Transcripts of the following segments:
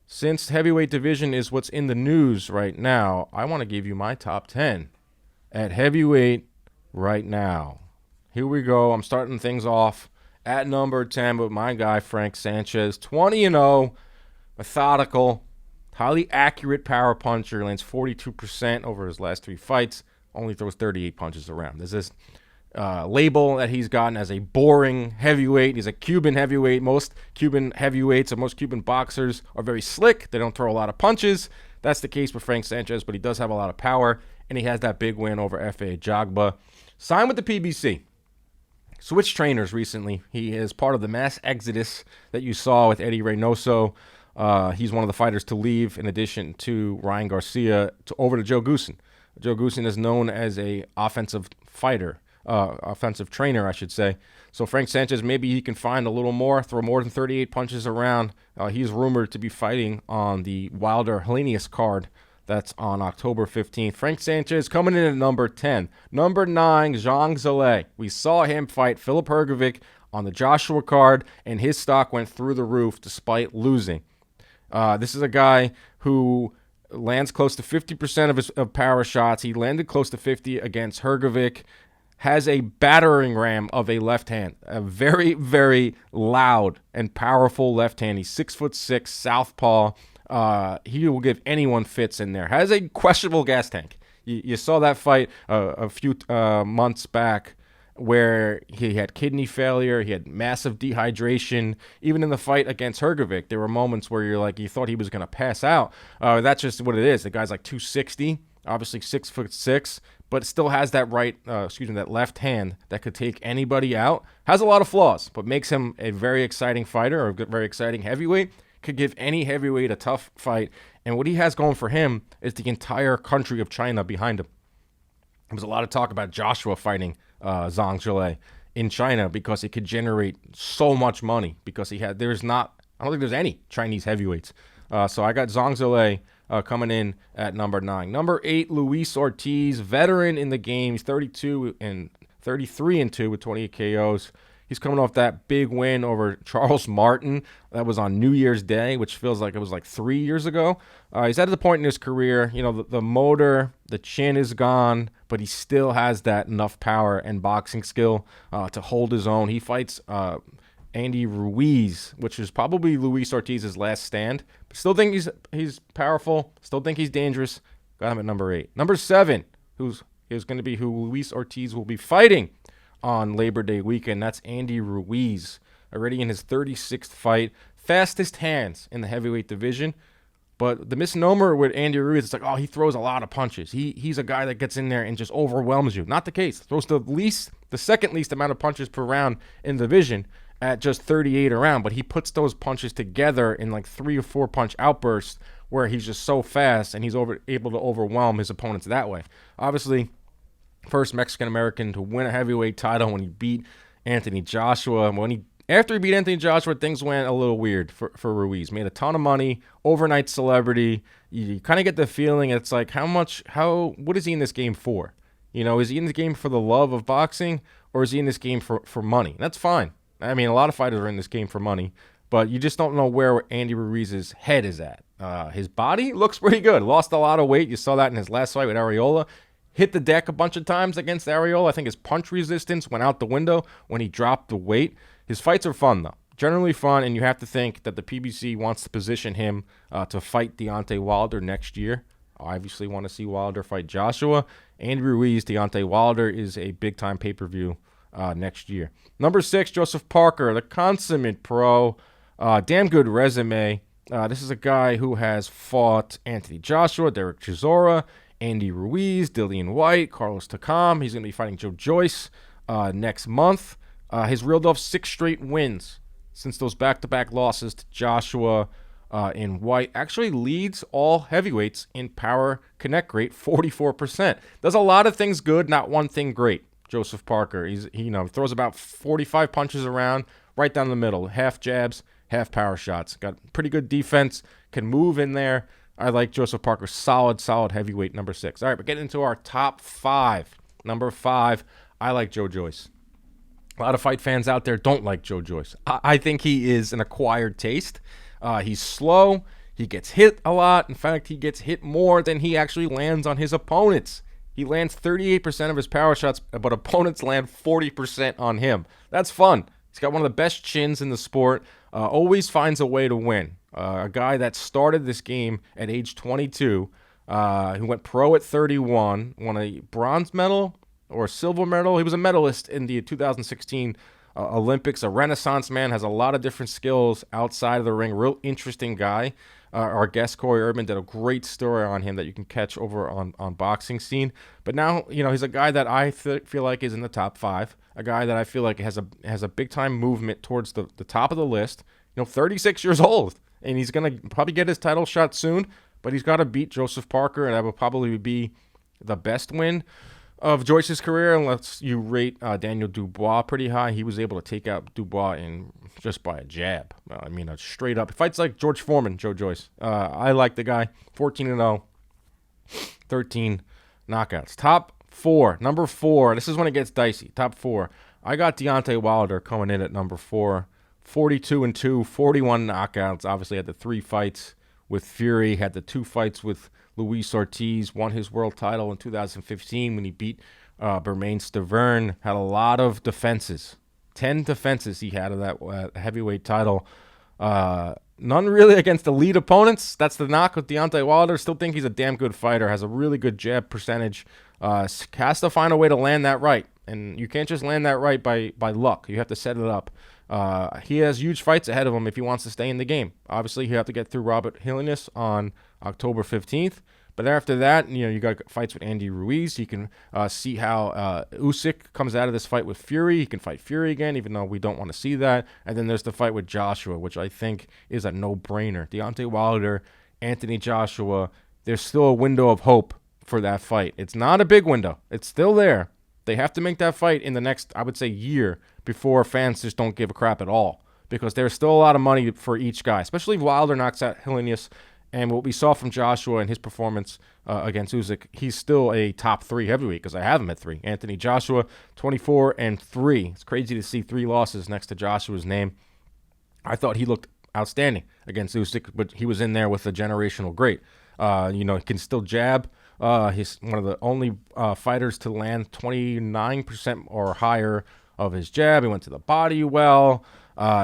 Since heavyweight division is what's in the news right now, I want to give you my top 10 at heavyweight right now. Here we go. I'm starting things off at number 10 with my guy, Frank Sanchez. 20-0, methodical, highly accurate power puncher. Lands 42% over his last 3 fights. Only throws 38 punches around. There's this label that he's gotten as a boring heavyweight. He's a Cuban heavyweight. Most Cuban heavyweights or most Cuban boxers are very slick. They don't throw a lot of punches. That's the case with Frank Sanchez, but he does have a lot of power, and he has that big win over F.A. Jagba. Signed with the PBC. Switched trainers recently. He is part of the mass exodus that you saw with Eddie Reynoso. He's one of the fighters to leave, in addition to Ryan Garcia, over to Joe Goossen. Joe Goossen is known as a offensive fighter. Offensive trainer, I should say. So Frank Sanchez, maybe he can find a little more, throw more than 38 punches around. He's rumored to be fighting on the Wilder-Helenius card that's on October 15th. Frank Sanchez coming in at number 10. Number 9, Zhong Zhao. We saw him fight Filip Hrgovic on the Joshua card, and his stock went through the roof despite losing. This is a guy who lands close to 50% of his power shots. He landed close to 50 against Hrgovic. Has a battering ram of a left hand, a very, very loud and powerful left hand. He's 6'6", southpaw. He will give anyone fits in there. Has a questionable gas tank. You saw that fight a few months back where he had kidney failure. He had massive dehydration. Even in the fight against Hrgovic, there were moments where you thought he was going to pass out. That's just what it is. The guy's like 260, obviously 6'6", but still has that that left hand that could take anybody out. Has a lot of flaws, but makes him a very exciting fighter, or a very exciting heavyweight. Could give any heavyweight a tough fight. And what he has going for him is the entire country of China behind him. There was a lot of talk about Joshua fighting Zhong Zhao in China because he could generate so much money, because I don't think there's any Chinese heavyweights. So I got Zhong Zhao coming in at number 9. Number 8, Luis Ortiz, veteran in the game. He's 33-2 with 28 KOs. He's coming off that big win over Charles Martin. That was on New Year's Day, which feels like it was like 3 years ago. He's at the point in his career, the motor, the chin is gone, but he still has that enough power and boxing skill to hold his own. He fights Andy Ruiz, which is probably Luis Ortiz's last stand. But still think he's powerful. Still think he's dangerous. Got him at number 8. Number 7, is going to be who Luis Ortiz will be fighting on Labor Day weekend. That's Andy Ruiz, already in his 36th fight. Fastest hands in the heavyweight division. But the misnomer with Andy Ruiz, it's like, he throws a lot of punches. He's a guy that gets in there and just overwhelms you. Not the case. Throws the second least amount of punches per round in the division at just 38 a round. But he puts those punches together in like 3 or 4 punch outbursts where he's just so fast and he's able to overwhelm his opponents that way. Obviously, first Mexican-American to win a heavyweight title when he beat Anthony Joshua. After he beat Anthony Joshua, things went a little weird for Ruiz. Made a ton of money, overnight celebrity. You kind of get the feeling it's like, what is he in this game for? Is he in this game for the love of boxing, or is he in this game for money? That's fine. I mean, a lot of fighters are in this game for money, but you just don't know where Andy Ruiz's head is at. His body looks pretty good. Lost a lot of weight. You saw that in his last fight with Areola. Hit the deck a bunch of times against Areola. I think his punch resistance went out the window when he dropped the weight. His fights are fun, though. Generally fun, and you have to think that the PBC wants to position him to fight Deontay Wilder next year. I obviously want to see Wilder fight Joshua. Andy Ruiz, Deontay Wilder is a big-time pay-per-view next year. Number 6, Joseph Parker, the consummate pro. Damn good resume. This is a guy who has fought Anthony Joshua, Derek Chisora, Andy Ruiz, Dillian White, Carlos Takam. He's going to be fighting Joyce next month. He's reeled off 6 straight wins since those back-to-back losses to Joshua and White. Actually leads all heavyweights in power connect rate, 44%. Does a lot of things good, not one thing great. Joseph Parker, he throws about 45 punches around, right down the middle, half jabs, half power shots. Got pretty good defense, can move in there. I like Joseph Parker, solid heavyweight, number 6. All right, we're getting into our top 5. Number 5, I like Joe Joyce. A lot of fight fans out there don't like Joe Joyce. I think he is an acquired taste. He's slow. He gets hit a lot. In fact, he gets hit more than he actually lands on his opponents. He lands 38% of his power shots, but opponents land 40% on him. That's fun. He's got one of the best chins in the sport. Always finds a way to win. A guy that started this game at age 22, who went pro at 31, won a bronze medal or a silver medal. He was a medalist in the 2016 Olympics. A renaissance man, has a lot of different skills outside of the ring. Real interesting guy. Our guest Corey Urban did a great story on him that you can catch over on Boxing Scene. But now, he's a guy that I feel like is in the top 5. A guy that I feel like has a big time movement towards the top of the list. 36 years old, and he's gonna probably get his title shot soon. But he's got to beat Joseph Parker, and that will probably be the best win of Joyce's career, unless you rate Daniel Dubois pretty high. He was able to take out Dubois just by a jab. A straight up. Fights like George Foreman, Joyce. I like the guy. 14-0, 13 knockouts. Top 4, number 4. This is when it gets dicey. Top 4. I got Deontay Wilder coming in at number 4. 42-2, 41 knockouts. Obviously had the 3 fights with Fury, had the 2 fights with Luis Ortiz, won his world title in 2015 when he beat Bermane Stiverne, had a lot of defenses. 10 defenses he had of that heavyweight title. None really against elite opponents. That's the knock with Deontay Wilder. Still think he's a damn good fighter, has a really good jab percentage. Has to find a way to land that right. And you can't just land that right by luck. You have to set it up. He has huge fights ahead of him if he wants to stay in the game. Obviously, you have to get through Robert Hillenas on October 15th. But after that, you got fights with Andy Ruiz. You can see how Usyk comes out of this fight with Fury. He can fight Fury again, even though we don't want to see that. And then there's the fight with Joshua, which I think is a no-brainer. Deontay Wilder, Anthony Joshua, there's still a window of hope for that fight. It's not a big window. It's still there. They have to make that fight in the next, I would say, year before fans just don't give a crap at all, because there's still a lot of money for each guy, especially if Wilder knocks out Hillenas. And what we saw from Joshua and his performance against Usyk, he's still a top 3 heavyweight, because I have him at 3. Anthony Joshua, 24-3. It's crazy to see 3 losses next to Joshua's name. I thought he looked outstanding against Usyk, but he was in there with a generational great. He can still jab. He's one of the only fighters to land 29% or higher of his jab. He went to the body well.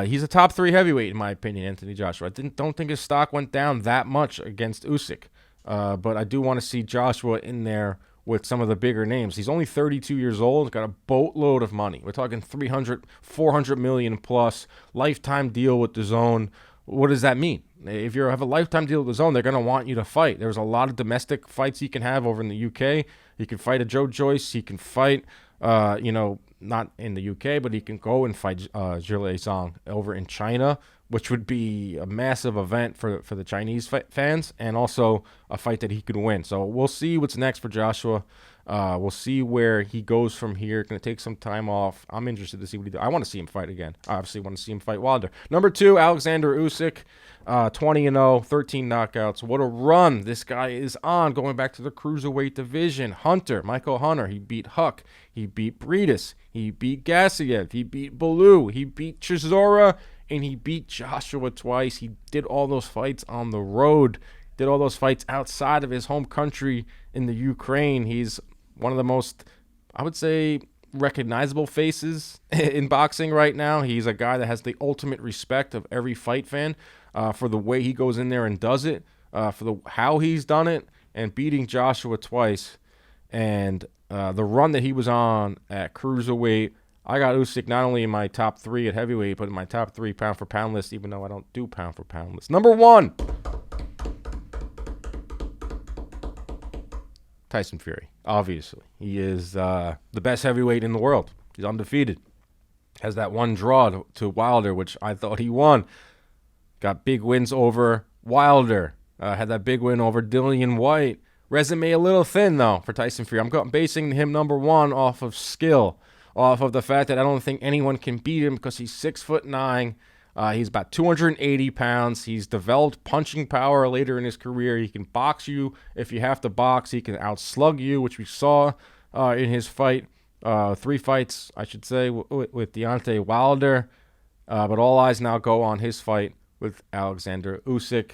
He's a top 3 heavyweight, in my opinion, Anthony Joshua. I don't think his stock went down that much against Usyk. But I do want to see Joshua in there with some of the bigger names. He's only 32 years old, got a boatload of money. We're talking 300, 400 million plus, lifetime deal with DAZN. What does that mean? If you have a lifetime deal with DAZN, they're going to want you to fight. There's a lot of domestic fights he can have over in the UK. He can fight a Joyce. He can fight, not in the UK, but he can go and fight Zhile Zhang over in China, which would be a massive event for the Chinese fans, and also a fight that he could win. So we'll see what's next for Joshua. We'll see where he goes from here. Going to take some time off. I'm interested to see what he does. I want to see him fight again. I obviously want to see him fight Wilder. Number 2, Oleksandr Usyk, 20-0, 13 knockouts. What a run this guy is on, going back to the cruiserweight division. Michael Hunter, he beat Huck. He beat Breedis. He beat Gassiev. He beat Bellew. He beat Chisora. And he beat Joshua twice. He did all those fights on the road. Did all those fights outside of his home country in the Ukraine. He's one of the most, I would say, recognizable faces in boxing right now. He's a guy that has the ultimate respect of every fight fan for the way he goes in there and does it, for how he's done it, and beating Joshua twice. And the run that he was on at cruiserweight, I got Usyk not only in my top 3 at heavyweight, but in my top 3 pound-for-pound list, even though I don't do pound-for-pound list. Number 1, Tyson Fury, obviously. He is the best heavyweight in the world. He's undefeated. Has that one draw to Wilder, which I thought he won. Got big wins over Wilder. Had that big win over Dillian White. Resume a little thin, though, for Tyson Fury. I'm basing him number 1 off of skill, off of the fact that I don't think anyone can beat him because he's 6'9". He's about 280 pounds. He's developed punching power later in his career. He can box you if you have to box. He can outslug you, which we saw in his fight. 3 fights, I should say, with Deontay Wilder. But all eyes now go on his fight with Oleksandr Usyk.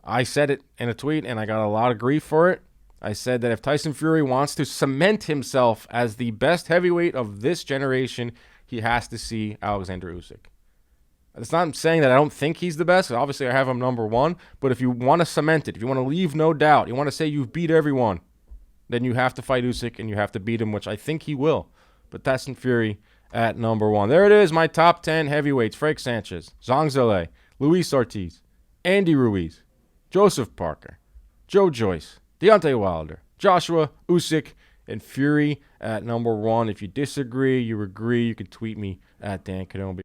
I said it in a tweet, and I got a lot of grief for it. I said that if Tyson Fury wants to cement himself as the best heavyweight of this generation, he has to see Oleksandr Usyk. It's not saying that I don't think he's the best. Obviously, I have him number one. But if you want to cement it, if you want to leave no doubt, you want to say you've beat everyone, then you have to fight Usyk and you have to beat him, which I think he will. But Tyson Fury at number one. There it is, my top 10 heavyweights. Frank Sanchez, Zhong Zhao, Luis Ortiz, Andy Ruiz, Joseph Parker, Joyce, Deontay Wilder, Joshua, Usyk, and Fury at number one. If you disagree, you agree, you can tweet me at Dan Canobbio.